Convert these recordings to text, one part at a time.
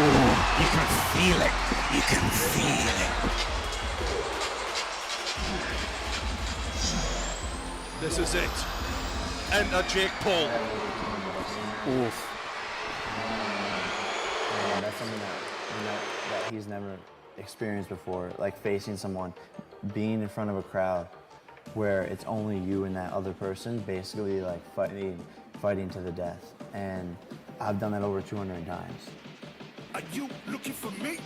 You can feel it. You can feel it. This is it. Enter Jake Paul. Oof. Yeah, that's something that he's never experienced before, like facing someone, being in front of a crowd where it's only you and that other person, basically like fighting to the death. And I've done that over 200 times. Are you looking for me? Are you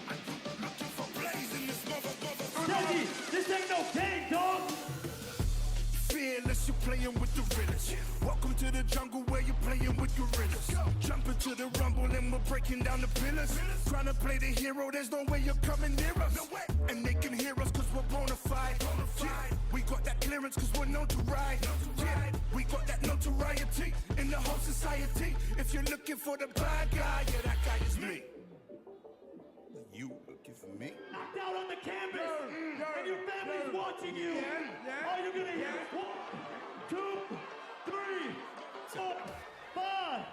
looking for blazing this motherfucker? Deji, this ain't no game, dog. Fearless, you're playing with the realest. Welcome to the jungle where you're playing with gorillas. Jump into the rumble and we're breaking down the pillars. Trying to play the hero, there's no way you're coming near us. No way. And they can hear us cause we're bona fide. Yeah. We got that clearance cause we're known to ride. Yeah. We got that notoriety in the whole society. If you're looking for the bad guy, yeah, that guy is me. You looking for me? Knocked out on the canvas, and your family's watching you. All you're gonna hear is 1, 2, 3, 4, 5,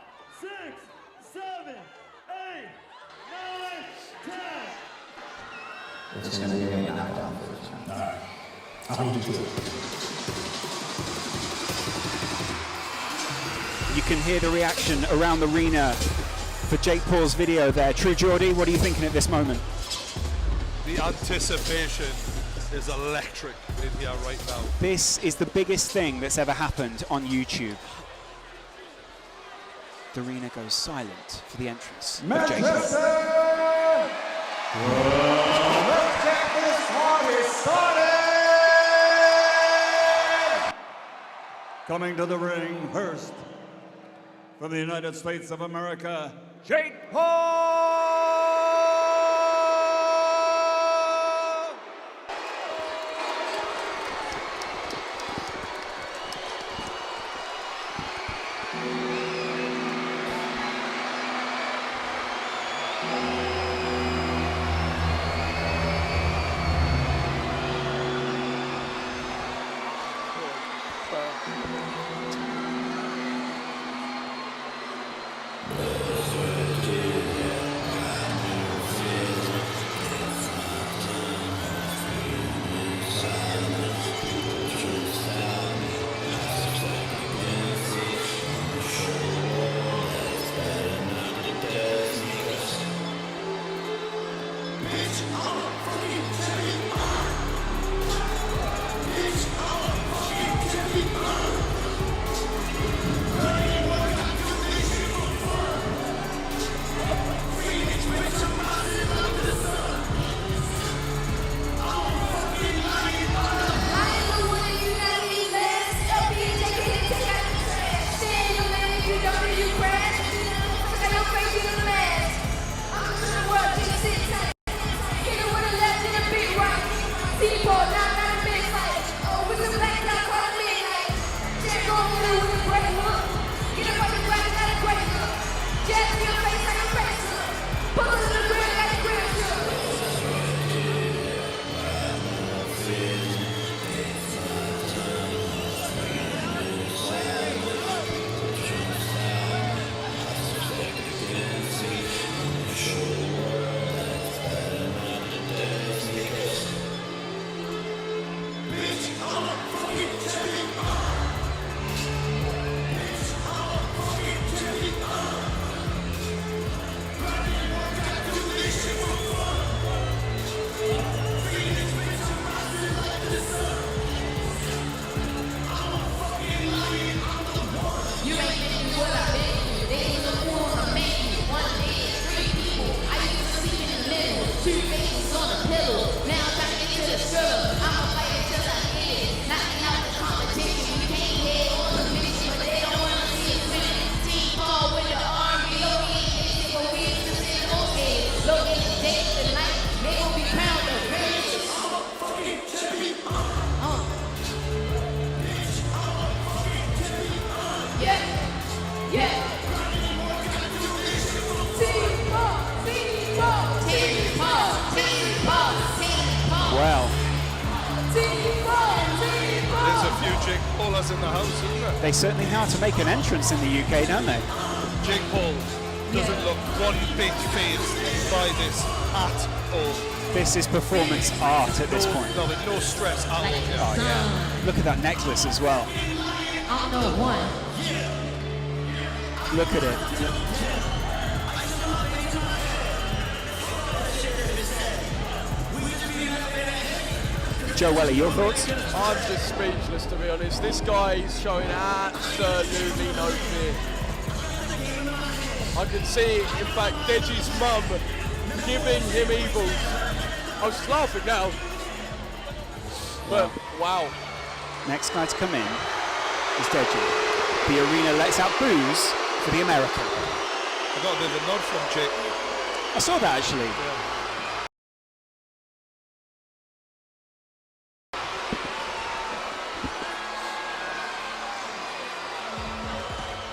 6, 7, 8, 9, 10. It's gonna be a knockdown for this time. All right. I'll hold you to it. You can hear the reaction around the arena for Jake Paul's video there. True Geordie, what are you thinking at this moment? The anticipation is electric in here right now. This is the biggest thing that's ever happened on YouTube. The arena goes silent for the entrance of Jake Paul. Let's get this party started! Coming to the ring first, from the United States of America, Jake Paul! They certainly know how to make an entrance in the UK, don't they? Jake Paul doesn't look one bit phased by this at all. This is performance art at this point. No, no stress at all. Oh, yeah. Look at that necklace as well. Look at it. Joe Weller, your thoughts? I'm just speechless, to be honest. This guy is showing absolutely no fear. I can see, in fact, Deji's mum giving him evils. I was just laughing now. But, wow. Next guy to come in is Deji. The arena lets out boos for the American. I got a bit of a nod from Jake. I saw that actually. Yeah.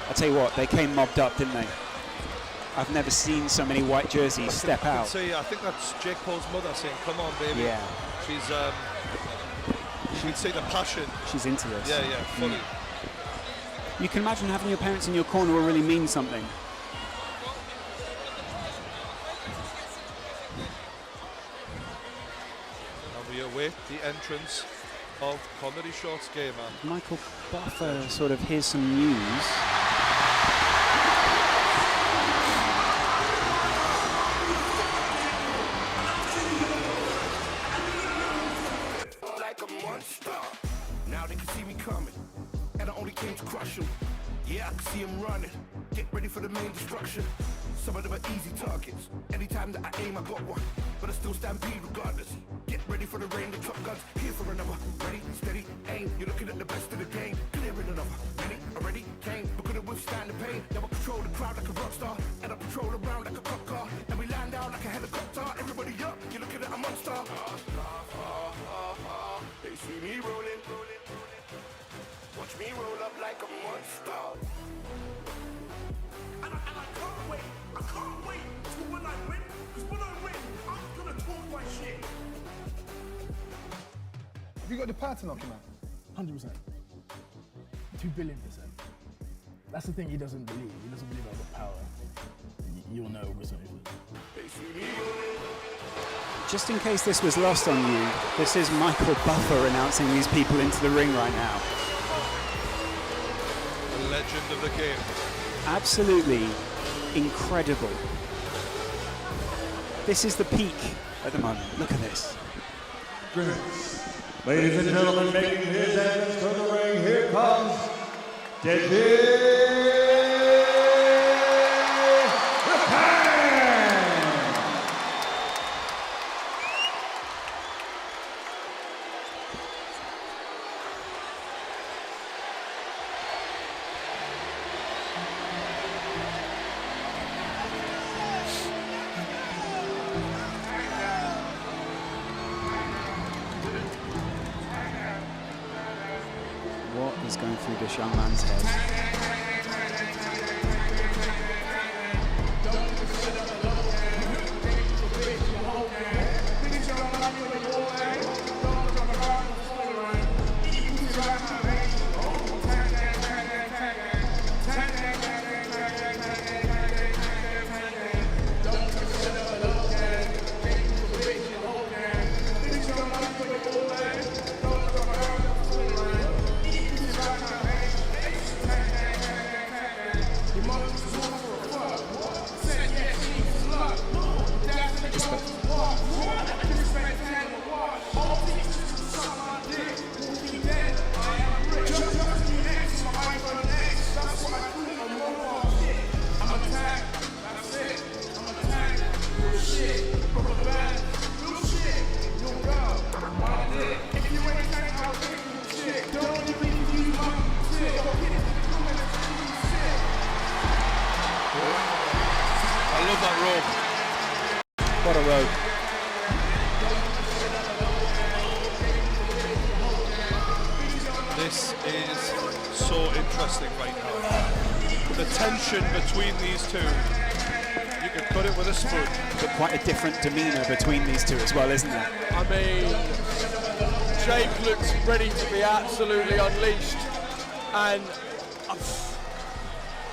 I'll tell you what, they came mobbed up, didn't they? I've never seen so many white jerseys step out. See, I think that's Jake Paul's mother saying, "Come on, baby." Yeah. She's you can see the passion. She's into this. Yeah, yeah, fully. You can imagine having your parents in your corner will really mean something. And we await the entrance of Comedy Shorts Gamer. Michael Buffer sort of hears some news. Like a monster. Now they can see me coming, and I only came to crush them. Yeah, I can see them running. Get ready for the main destruction. Some of them are easy targets. Anytime that I aim, I got one. But I still stampede regardless. Get ready for the rain, the top guns. Here for another. Ready, steady, aim. You're looking at the best of the game. Clearing another. Many already came, but couldn't withstand the pain. Now I control the crowd like a rock star, and I patrol around like a cop car. And we land out like a helicopter. Everybody up, you're looking at a monster. They see me rolling. Watch me roll up like a monster. And I can't wait. I can't wait till when I win. Because when I win, I'm gonna talk my shit. Have you got the power to knock him out? 100%. 2 billion%. That's the thing he doesn't believe. He doesn't believe I've got power. You'll know what's over. Just in case this was lost on you, this is Michael Buffer announcing these people into the ring right now. A legend of the game. Absolutely incredible. This is the peak at the moment. Look at this. Ladies and gentlemen, making his entrance to the ring, here comes Deji. What is going through this young man's head? I love that rope. What a rope. This is so interesting right now. The tension between these two. You could cut it with a spoon. But quite a different demeanour between these two as well, isn't there? I mean, Jake looks ready to be absolutely unleashed. And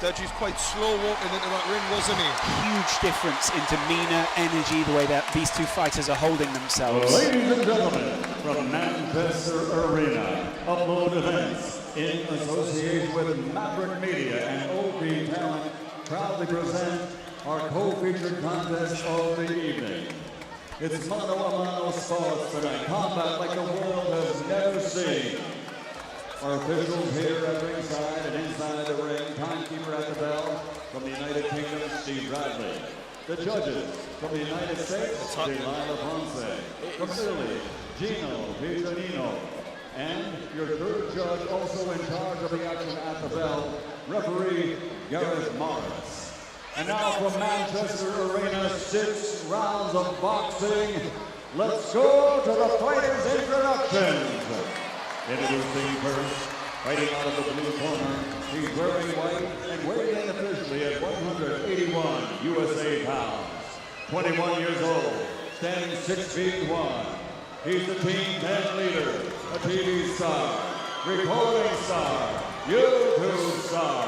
Deji's quite slow walking into that ring, wasn't he? Huge difference in demeanor, energy, the way that these two fighters are holding themselves. Ladies and gentlemen, from Manchester Arena, Upload Events, in association with Maverick Media and OB Talent, proudly present our co-featured contest of the evening. It's mano-a-mano sports tonight, combat like the world has never seen. Our officials here at ringside and inside the ring, timekeeper at the bell from the United Kingdom, Steve Bradley. The judges from the United States, Delilah Ponce. From Italy, Gino Pizzanino. And your third judge, also in charge of the action at the bell, referee Gareth Morris. And now from Manchester Arena, 6 rounds of boxing. Let's go to the fighters' introductions. Introducing first, fighting out of the blue corner, he's wearing white and weighing in officially at 181 USA pounds. 21 years old, standing 6 feet 1. He's the Team 10 leader, a TV star, recording star, YouTube star.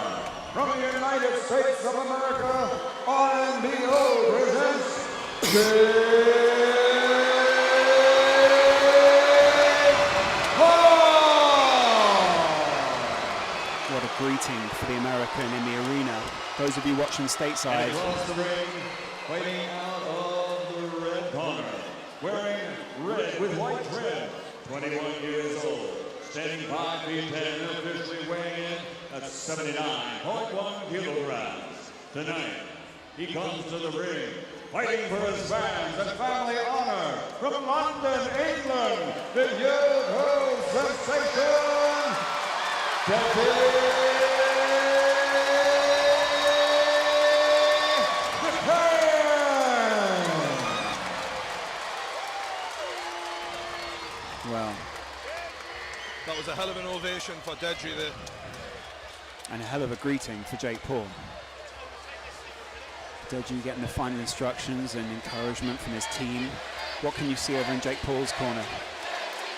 From the United States of America, RNBO presents What a greeting for the American in the arena. Those of you watching stateside. And across the ring, fighting out of the red corner, wearing red with white trim, 21 years old, standing 5 feet 10, officially weighing in at 79.1 kilograms. Tonight, he comes to the ring, fighting for his fans and family honor from London, England, the youthful sensation, Deji. Well, That was a hell of an ovation for Deji there. and a hell of a greeting for Jake Paul. Deji getting the final instructions and encouragement from his team. What can you see over in Jake Paul's corner?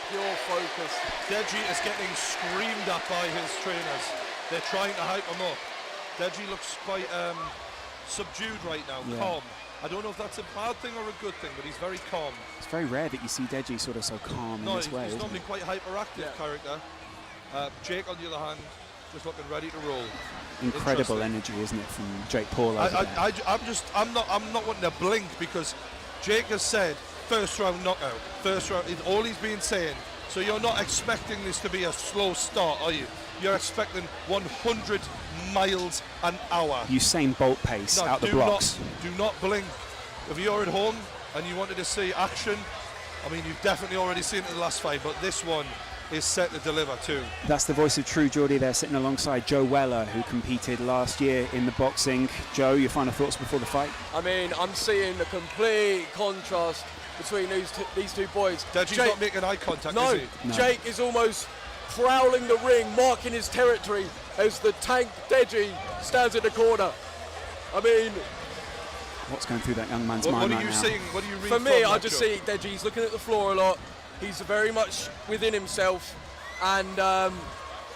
Pure focus. Deji is getting screamed at by his trainers. They're trying to hype him up. Deji looks quite subdued right now, Yeah. calm. I don't know if that's a bad thing or a good thing, but he's very calm. It's very rare that you see Deji sort of so calm No, in this he's way, isn't normally he? quite hyperactive character. Jake, on the other hand, just looking ready to roll. Incredible energy, isn't it, from Jake Paul over there? I'm not wanting to blink because Jake has said first round knockout. First round is all he's been saying. So you're not expecting this to be a slow start, are you? You're expecting 100 miles an hour. Usain Bolt pace out the blocks. Do not blink. If you're at home and you wanted to see action, I mean, you've definitely already seen it in the last fight, but this one is set to deliver too. That's the voice of True Geordie there, sitting alongside Joe Weller, who competed last year in the boxing. Joe, your final thoughts before the fight? I mean, I'm seeing the complete contrast between these two boys. Deji's not making eye contact, no, is he? No. Jake is almost prowling the ring, marking his territory as the tank Deji stands in the corner. I mean, What's going through that young man's What mind are right you now? seeing? What do you read for from me, that, I just Joe? see Deji. He's looking at the floor a lot. He's very much within himself. And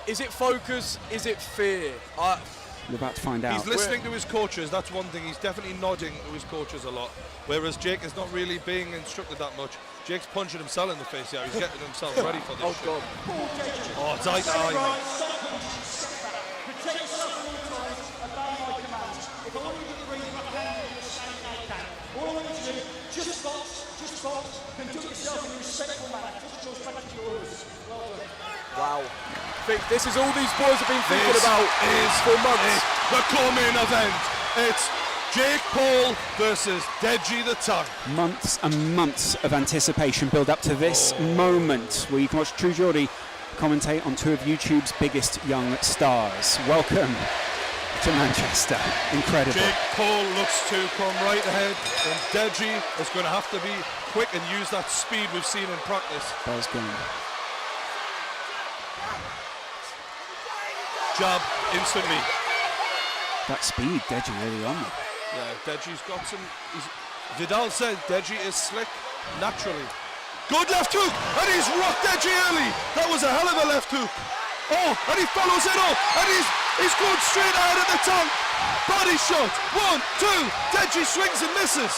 is it focus? Is it fear? We're about to find out. He's listening to his coaches, that's one thing. He's definitely nodding to his coaches a lot. Whereas Jake is not really being instructed that much. Jake's punching himself in the face here. He's getting himself ready for this. Oh, shit. God. Oh, it's eye to eye. Wow. I think this is all these boys have been thinking about for months. The co-main event. It's Jake Paul versus Deji the Tank. Months and months of anticipation build up to this moment where you can watch True Geordie commentate on two of YouTube's biggest young stars. Welcome to Manchester. Incredible. Jake Paul looks to come right ahead, and Deji is going to have to be quick and use that speed we've seen in practice. Buzz gun. Jab instantly. That speed, Deji early on. Yeah, Deji's got some. Vidal said Deji is slick naturally. Good left hook, and he's rocked Deji early. That was a hell of a left hook. Oh, and he follows it up, and he's He's going straight out at the tongue. Body shot. 1, 2. Deji swings and misses.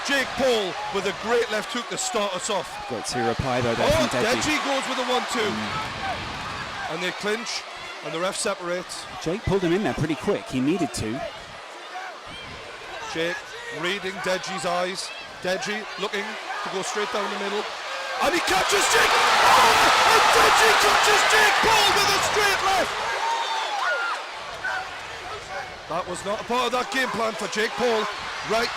Jake Paul with a great left hook to start us off. Got to reply though there Oh, from Deji. Deji goes with a 1-2. And they clinch, and the ref separates. Jake pulled him in there pretty quick. He needed to. Jake reading Deji's eyes. Deji looking to go straight down the middle. And he catches Jake. Oh! And Deji catches Jake Paul with a straight left. That was not a part of that game plan for Jake Paul. Right,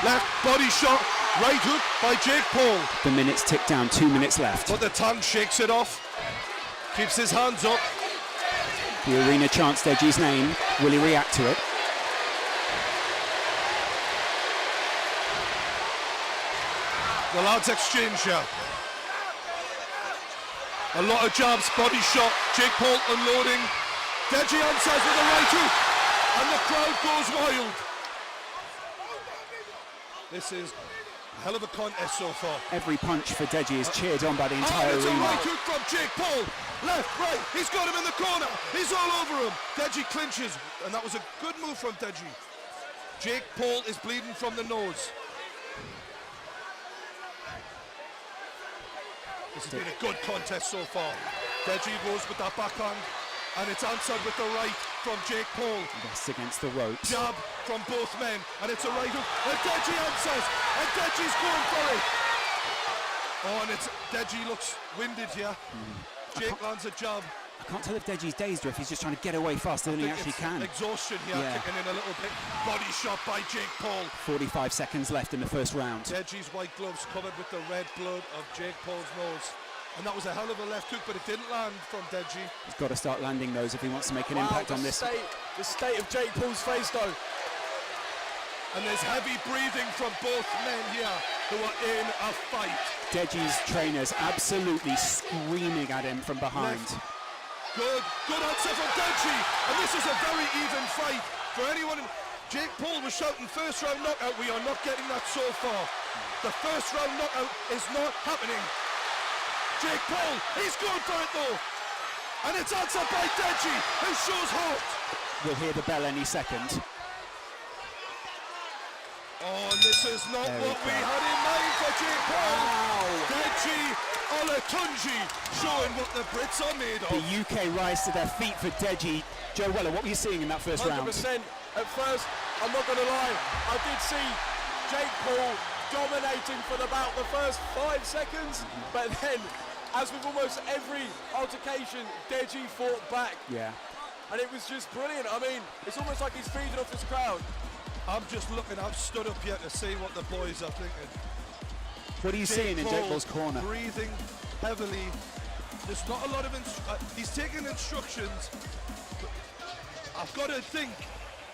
left, body shot, right hook by Jake Paul. The minutes tick down, 2 minutes left. But the tongue shakes it off. Keeps his hands up. The arena chants Deji's name. Will he react to it? The lads exchange here. A lot of jabs, body shot, Jake Paul unloading. Deji answers with a right hook, and the crowd goes wild. This is a hell of a contest so far. Every punch for Deji is cheered on by the entire And it's a arena. right hook from Jake Paul. Left, right, he's got him in the corner. He's all over him. Deji clinches, and that was a good move from Deji. Jake Paul is bleeding from the nose. This has been a good contest so far. Deji goes with that backhand, and it's answered with the right from Jake Paul. That's against the ropes. Jab from both men, and it's a right hook, and Deji answers, and Deji's going for it. Oh, and Deji looks winded here. Jake lands a jab. I can't tell if Deji's dazed or if he's just trying to get away faster than he actually can. Exhaustion here, Yeah. kicking in a little bit. Body shot by Jake Paul. 45 seconds left in the first round. Deji's white gloves covered with the red blood of Jake Paul's nose. And that was a hell of a left hook, but it didn't land from Deji. He's got to start landing those if he wants to make an impact on this. The state of Jake Paul's face, though. And there's heavy breathing from both men here who are in a fight. Deji's trainers absolutely screaming at him from behind. Left. Good answer from Deji. And this is a very even fight. For anyone, Jake Paul was shouting first round knockout. We are not getting that so far. The first round knockout is not happening. Jake Paul, he's going for it though. And it's answered by Deji, who shows heart. We'll hear the bell any second. Oh, and this is not There what we we go. had in mind for Jake Paul. Deji Olatunji showing what the Brits are made of. The UK rise to their feet for Deji. Joe Weller, what were you seeing in that first round? 100%. At first, I'm not going to lie, I did see Jake Paul dominating for about the first 5 seconds, but then, as with almost every altercation, Deji fought back. Yeah. And it was just brilliant. I mean, it's almost like he's feeding off this crowd. I'm just looking, I've stood up here to see what the boys are thinking. What are you seeing in Jake Paul Paul's corner? breathing heavily. There's not a lot of he's taking instructions. But I've got to think,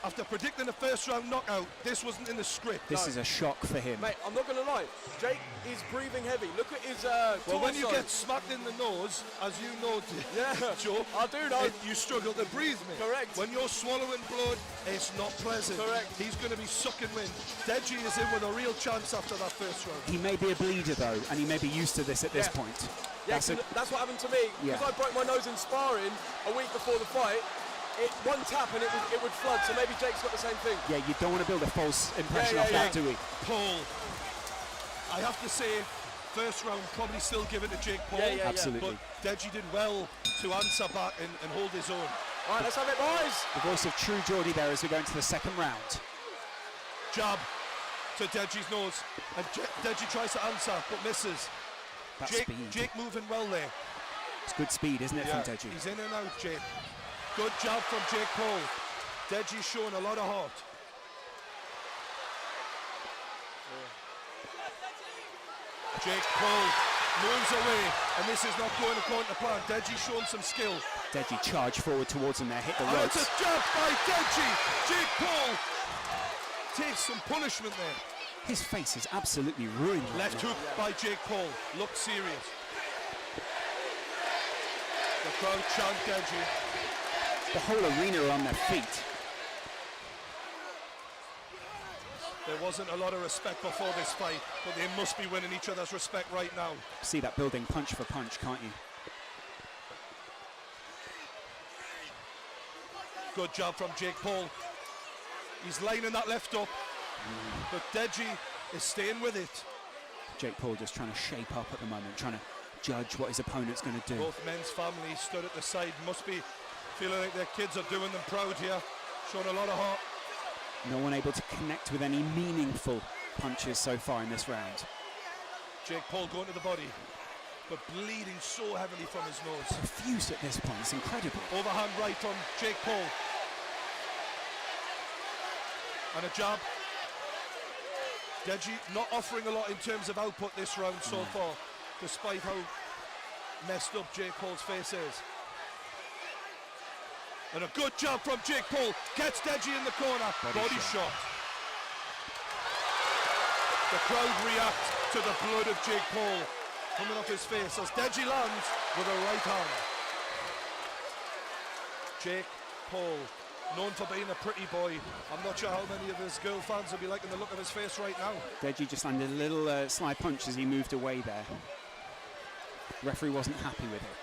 after predicting the first round knockout, this wasn't in the script. This is a shock for him. Mate, I'm not going to lie, Jake is breathing heavy. Look at his Well, when you torso. get smacked in the nose, as you know, Yeah, Joe, I do know. you struggle to breathe, mate. Correct. When you're swallowing blood, it's not pleasant. Correct. He's going to be sucking wind. Deji is in with a real chance after that first round. He may be a bleeder though, and he may be used to this at this Yeah. point. Yeah, that's what happened to me. Yeah. Because I broke my nose in sparring a week before the fight. One tap and it would flood, so maybe Jake's got the same thing. Yeah, you don't want to build a false impression Yeah, off that, yeah. do we? Paul, I have to say, first round probably still give it to Jake Paul. Yeah, yeah, yeah. Absolutely. But Deji did well to answer back and hold his own. All right, let's have it, boys. The voice of True Geordie there as we go into the second round. Jab to Deji's nose, and Deji tries to answer but misses. That speed. Jake moving well there. It's good speed, isn't it, Yeah, from Deji? he's in and out, Jake. Good job from Jake Paul. Deji's showing a lot of heart. Jake Paul moves away, and this is not going according to plan. Deji's showing some skill. Deji charged forward towards him there, hit the And it's ropes. a jab by Deji. Jake Paul takes some punishment there. His face is absolutely ruined right Left now. hook by Jake Paul. Looked serious. The crowd chant Deji. The whole arena are on their feet. There wasn't a lot of respect before this fight, but they must be winning each other's respect right now. See that building punch for punch, can't you? Good job from Jake Paul. He's lining that left up, but Deji is staying with it. Jake Paul just trying to shape up at the moment, trying to judge what his opponent's going to do. Both men's families stood at the side, must be feeling like their kids are doing them proud here, showing a lot of heart. No one able to connect with any meaningful punches so far in this round. Jake Paul going to the body, but bleeding so heavily from his nose. Profuse at this point, it's incredible. Overhand right from Jake Paul. And a jab. Deji not offering a lot in terms of output this round so far, despite how messed up Jake Paul's face is. And a good jab from Jake Paul. Gets Deji in the corner. Body shot. The crowd react to the blood of Jake Paul coming off his face as Deji lands with a right hand. Jake Paul, known for being a pretty boy. I'm not sure how many of his girl fans will be liking the look of his face right now. Deji just landed a little slide punch as he moved away there. Referee wasn't happy with it.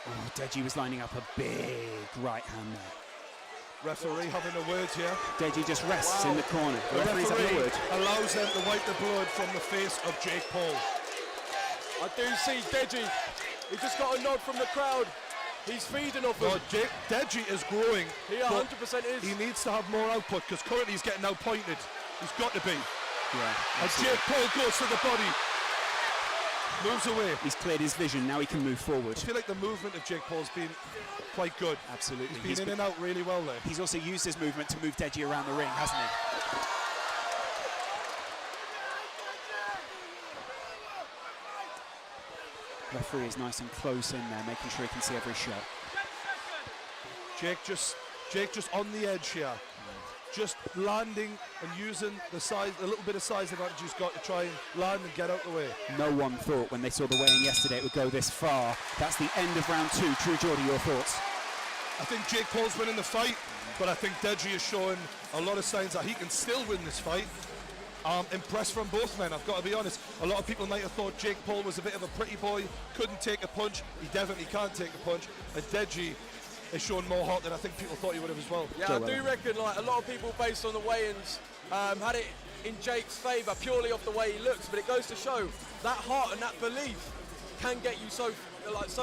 Oh, Deji was lining up a big right hand there. Referee having a word here. Deji just rests in the corner. The Referee's having a referee word. allows them to wipe the blood from the face of Jake Paul. I do see Deji. He just got a nod from the crowd. He's feeding off him. Oh, Deji is growing. He 100% is. He needs to have more output because currently he's getting outpointed. He's got to be. Yeah, and Jake Paul goes to the body. Moves away. He's cleared his vision, now he can move forward. I feel like the movement of Jake Paul's been quite good. Absolutely. He's been in and out really well there. He's also used his movement to move Deji around the ring, hasn't he? Referee is nice and close in there, making sure he can see every shot. Jake just on the edge here. Just landing and using the size, a little bit of size advantage he's got to try and land and get out the way. No one thought when they saw the weigh-in yesterday it would go this far. That's the end of round two. True Geordie, your thoughts? I think Jake Paul's winning the fight, but I think Deji is showing a lot of signs that he can still win this fight. Impressed from both men, I've got to be honest. A lot of people might have thought Jake Paul was a bit of a pretty boy, couldn't take a punch. He definitely can't take a punch. And Deji is showing more heart than I think people thought he would have as well. Yeah, I do reckon like a lot of people based on the weigh-ins had it in Jake's favour purely off the way he looks, but it goes to show that heart and that belief can get you so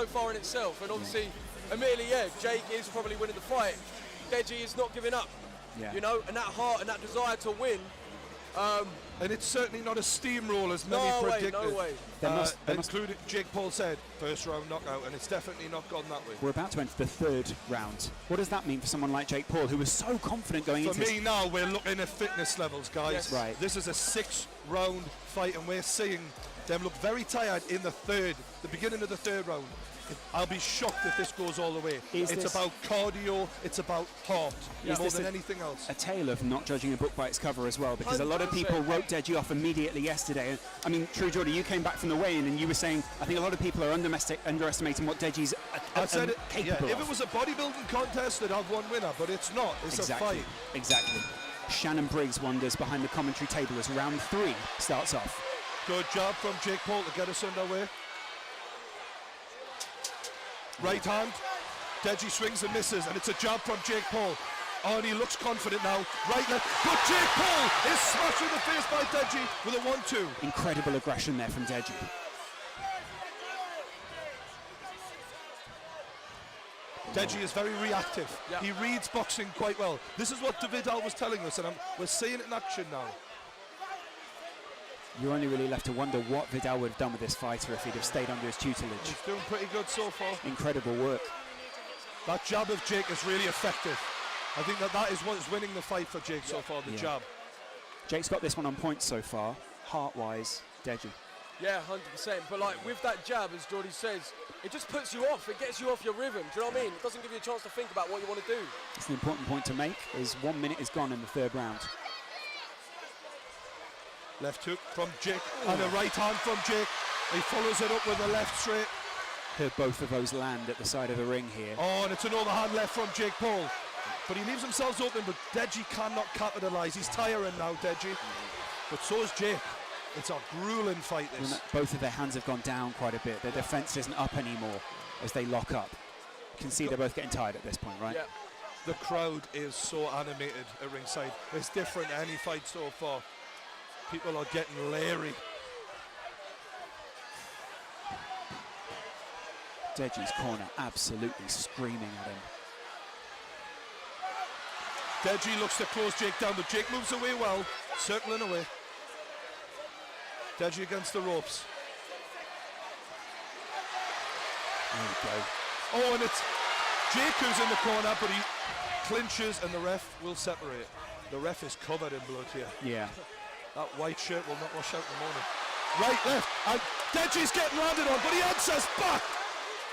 far in itself. And obviously, admittedly, yeah, Jake is probably winning the fight. Deji is not giving up, you know, and that heart and that desire to win. And it's certainly not a steamroll as many predicted. No way. Including Jake Paul said, first round knockout, and it's definitely not gone that way. We're about to enter the third round. What does that mean for someone like Jake Paul, who was so confident going into this? For me now, we're looking at fitness levels, guys. Yes. Right. This is a 6-round fight, and we're seeing them look very tired in the beginning of the third round. I'll be shocked if this goes all the way. It's about cardio, it's about heart, more than anything else. A tale of not judging a book by its cover as well, because a lot of people wrote Deji off immediately yesterday. I mean, True Geordie, you came back from the weigh-in and you were saying, I think a lot of people are underestimating what Deji's capable of. If it was a bodybuilding contest, they'd have one winner, but it's not. It's a fight. Exactly. Shannon Briggs wanders behind the commentary table as round 3 starts off. Good job from Jake Paul to get us underway. Right hand, Deji swings and misses, and it's a jab from Jake Paul. Oh, and he looks confident now. Right left, but Jake Paul is smashed in the face by Deji with a 1-2. Incredible aggression there from Deji. Deji is very reactive. Yeah. He reads boxing quite well. This is what Vidal was telling us, and we're seeing it in action now. You're only really left to wonder what Vidal would have done with this fighter if he'd have stayed under his tutelage. He's doing pretty good so far. Incredible work. That jab of Jake is really effective. I think that is what's winning the fight for Jake so far, the jab. Jake's got this one on point so far. Heart-wise, Deji. Yeah, 100%. But like with that jab, as Geordie says, it just puts you off. It gets you off your rhythm. Do you know what I mean? It doesn't give you a chance to think about what you want to do. It's an important point to make, is 1 minute is gone in the third round. Left hook from Jake, and a right hand from Jake. He follows it up with a left straight. Heard both of those land at the side of the ring here. Oh, and it's an overhand left from Jake Paul. But he leaves himself open, but Deji cannot capitalise. He's tiring now, Deji. But so is Jake. It's a grueling fight, this. Both of their hands have gone down quite a bit. Their defence isn't up anymore as they lock up. can see they're both getting tired at this point, right? Yeah. The crowd is so animated at ringside. It's different than any fight so far. People are getting leery. Deji's corner absolutely screaming at him. Deji looks to close Jake down, but Jake moves away well, circling away. Deji against the ropes. There we go. Oh, and it's Jake who's in the corner, but he clinches and the ref will separate. The ref is covered in blood here. Yeah. That white shirt will not wash out in the morning. Right, left, and Deji's getting landed on, but he answers back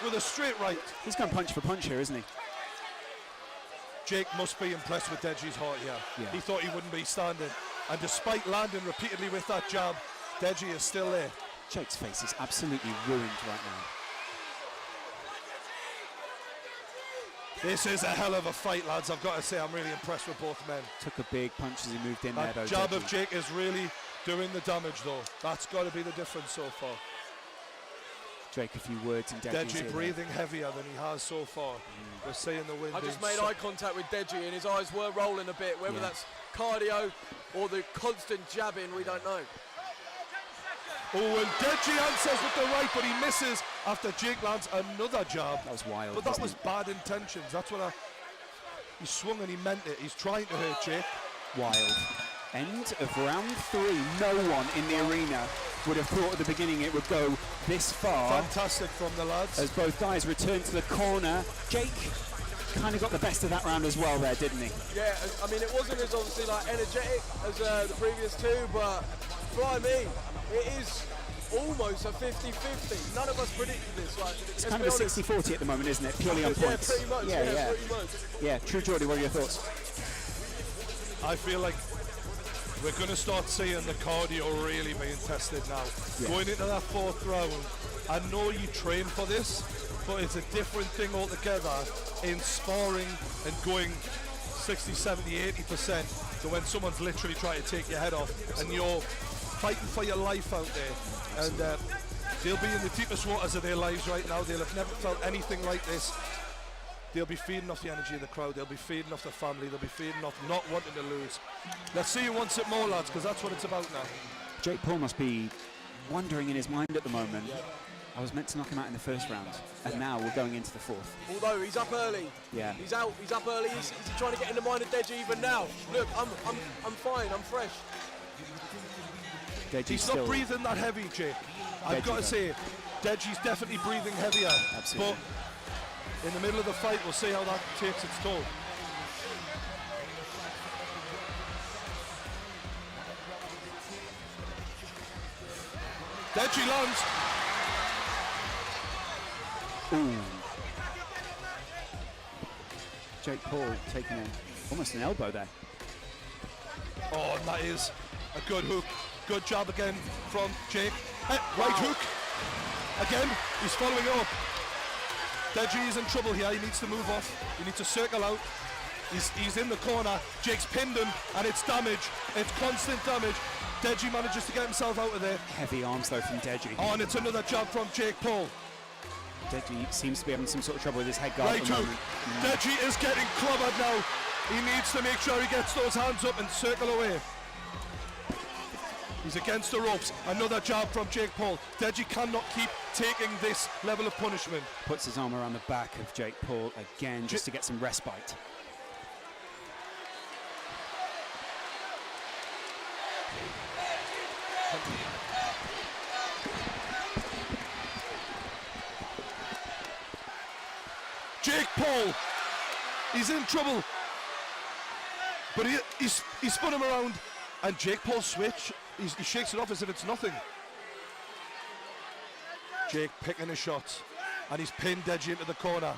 with a straight right. He's going punch for punch here, isn't he? Jake must be impressed with Deji's heart here. Yeah. He thought he wouldn't be standing. And despite landing repeatedly with that jab, Deji is still there. Jake's face is absolutely ruined right now. This is a hell of a fight, lads. I've got to say, I'm really impressed with both men. Took a big punch as he moved in there, though. That jab Deji. of Jake is really doing the damage, though. That's got to be the difference so far. Drake, a few words in Deji's ear Deji there. breathing heavier than he has so far. They're saying the wind. I just being made eye contact with Deji and his eyes were rolling a bit. Whether Yeah. that's cardio or the constant jabbing, we don't know. Oh, and Deji answers with the right, but he misses after Jake lands another jab. That was wild. But that wasn't was it? bad intentions. That's what he swung and he meant it. He's trying to hurt Jake. Wild. End of round 3. No one in the arena would have thought at the beginning it would go this far. Fantastic from the lads. As both guys return to the corner. Jake kind of got the best of that round as well there, didn't he? Yeah, I mean, it wasn't as obviously like energetic as the previous two, but by me, it is almost a 50-50. None of us predicted this. Like, It's kind of a 60-40 at the moment, isn't it? Purely on points. Yeah, pretty much. Yeah, pretty much. Yeah, True Geordie, what are your thoughts? I feel like we're going to start seeing the cardio really being tested now. Yeah. Going into that 4th round, I know you train for this, but it's a different thing altogether in sparring and going 60, 70, 80% to when someone's literally trying to take your head off and you're fighting for your life out there. And they'll be in the deepest waters of their lives right now. They'll have never felt anything like this. They'll be feeding off the energy of the crowd. They'll be feeding off the family. They'll be feeding off not wanting to lose. Let's see who wants it more, lads, because that's what it's about now. Jake Paul must be wondering in his mind at the moment. I was meant to knock him out in the 1st round, and now we're going into the 4th. Although he's up early. Yeah. He's up early. He's trying to get in the mind of Deji even now. Look, I'm fine. I'm fresh. Deji's He's still not breathing that heavy, Jake. I've got to say, Deji's definitely breathing heavier. Absolutely. But in the middle of the fight, we'll see how that takes its toll. Deji lands. Ooh. Jake Paul taking almost an elbow there. Oh, and that is a good hook. Good job again from Jake. Right hook. Again, he's following it up. Deji is in trouble here. He needs to move off. He needs to circle out. He's in the corner. Jake's pinned him, and it's damage. It's constant damage. Deji manages to get himself out of there. Heavy arms though from Deji. Oh, and it's another jab from Jake Paul. Deji seems to be having some sort of trouble with his head guard Right at the hook. moment. Deji is getting clobbered now. He needs to make sure he gets those hands up and circle away. He's against the ropes. Another jab from Jake Paul. Deji cannot keep taking this level of punishment. Puts his arm around the back of Jake Paul again just to get some respite. Jake Paul, he's in trouble. But he spun him around, and Jake Paul switch. He shakes it off as if it's nothing. Jake picking his shots, and he's pinned Deji into the corner.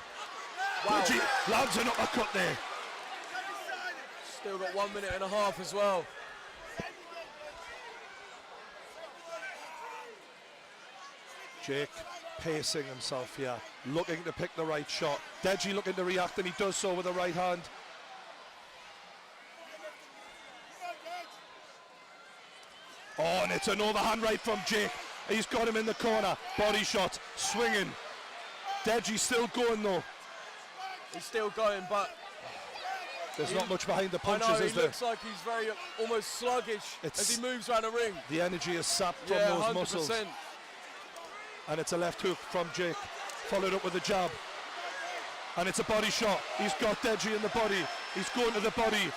Wow. Deji lands an uppercut there. Still got 1 minute and a half as well. Jake pacing himself here, looking to pick the right shot. Deji looking to react, and he does so with the right hand. Oh, and it's an overhand right from Jake. He's got him in the corner. Body shot, swinging. Deji still going though. He's still going, but there's not much behind the I punches, know, is he there? looks like he's very almost sluggish as he moves around the ring. The energy is sapped from Yeah, those 100%. muscles. And it's a left hook from Jake, followed up with a jab. And it's a body shot. He's got Deji in the body. He's going to the body.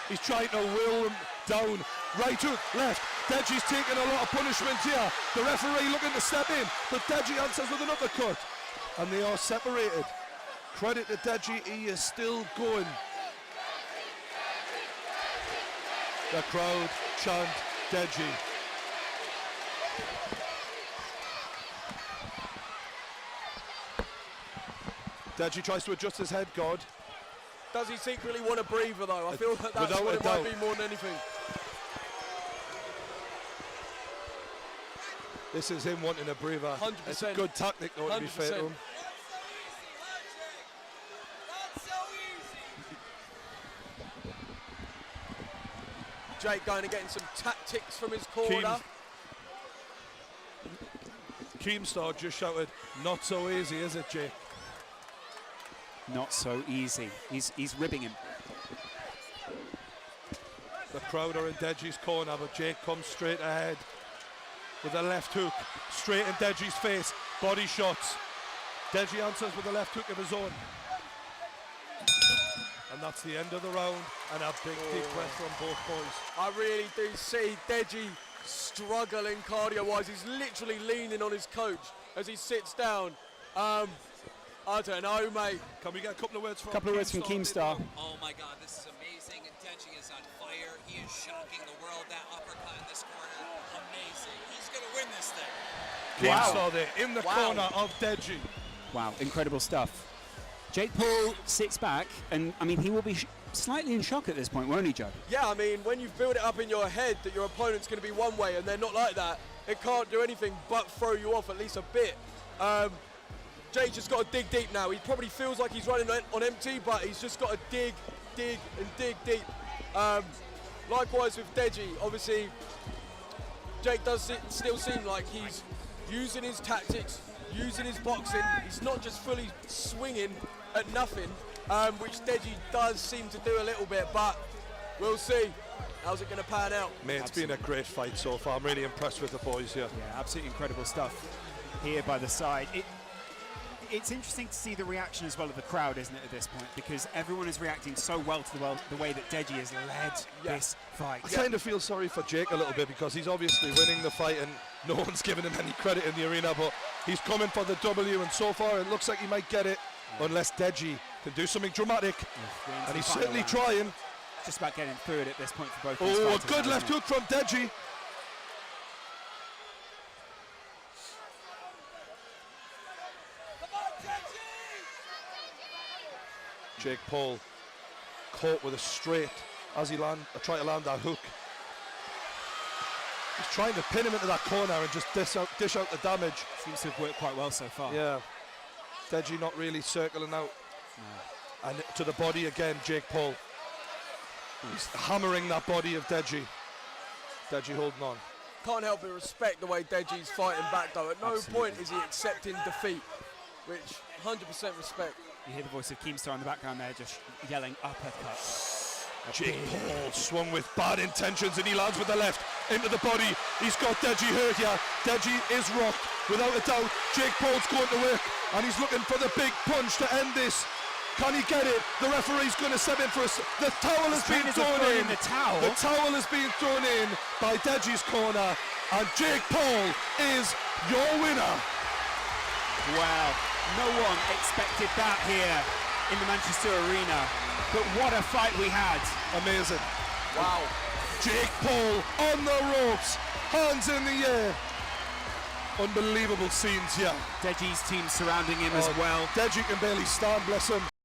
He's trying to will him down. Right hook, left. Deji's taking a lot of punishment here. The referee looking to step in, but Deji answers with an uppercut. And they are separated. Credit to Deji, he is still going. The crowd chant Deji. Deji tries to adjust his head guard. Does he secretly want a breather though? I feel that that's Without what a it might doubt. be more than anything. This is him wanting a breather. 100%. It's a good tactic though, to be fair to 100%. him. Jake going and getting some tactics from his corner. Keemstar just shouted, "Not so easy, is it, Jake?" Not so easy. He's ribbing him. The crowd are in Deji's corner, but Jake comes straight ahead with a left hook, straight in Deji's face. Body shots. Deji answers with a left hook of his own. And that's the end of the round, and a big deep breath from both boys. I really do see Deji struggling cardio-wise. He's literally leaning on his coach as he sits down. I don't know, mate. Can we get a couple of words from Keemstar? Oh my God, this is amazing. Deji is on fire. He is shocking the world. That uppercut in this corner, amazing. He's gonna win this thing. Keemstar there in the corner of Deji. Wow, incredible stuff. Jake Paul sits back, and I mean, he will be slightly in shock at this point, won't he, Joe? Yeah, I mean, when you've built it up in your head that your opponent's going to be one way and they're not like that, it can't do anything but throw you off at least a bit. Jake just got to dig deep now. He probably feels like he's running on empty, but he's just got to dig deep. Likewise with Deji, obviously, Jake does still seem like he's using his tactics, using his boxing. He's not just fully swinging at nothing, which Deji does seem to do a little bit, but we'll see. How's it going to pan out? Mate, it's been a great fight so far. I'm really impressed with the boys here. Yeah, absolutely incredible stuff here by the side. It's interesting to see the reaction as well of the crowd, isn't it, at this point? Because everyone is reacting so well to the way that Deji has led this fight. I kind of feel sorry for Jake a little bit because he's obviously winning the fight and no one's giving him any credit in the arena, but he's coming for the W, and so far it looks like he might get it unless Deji can do something dramatic. And he's certainly trying. Just about getting through it at this point for both these Oh, a fighters good now, left isn't it? hook from Deji. Jake Paul caught with a straight as he tried to land that hook. He's trying to pin him into that corner and just dish out the damage. Seems to have worked quite well so far. Yeah. Deji not really circling out. No. And to the body again, Jake Paul. He's hammering that body of Deji. Deji holding on. Can't help but respect the way Deji's fighting back though. At no point is he accepting defeat, which 100% respect. You hear the voice of Keemstar in the background there, just yelling uppercut. Jake Paul swung with bad intentions and he lands with the left into the body. He's got Deji hurt here. Deji is rocked, without a doubt. Jake Paul's going to work and he's looking for the big punch to end this. Can he get it? The referee's going to step in for us. The towel has been thrown in. The towel? The towel has been thrown in by Deji's corner, and Jake Paul is your winner. Wow, no one expected that here in the Manchester Arena. But what a fight we had. Amazing. Wow. Jake Paul on the ropes, hands in the air. Unbelievable scenes here. Deji's team surrounding him as well. Deji can barely stand, bless him.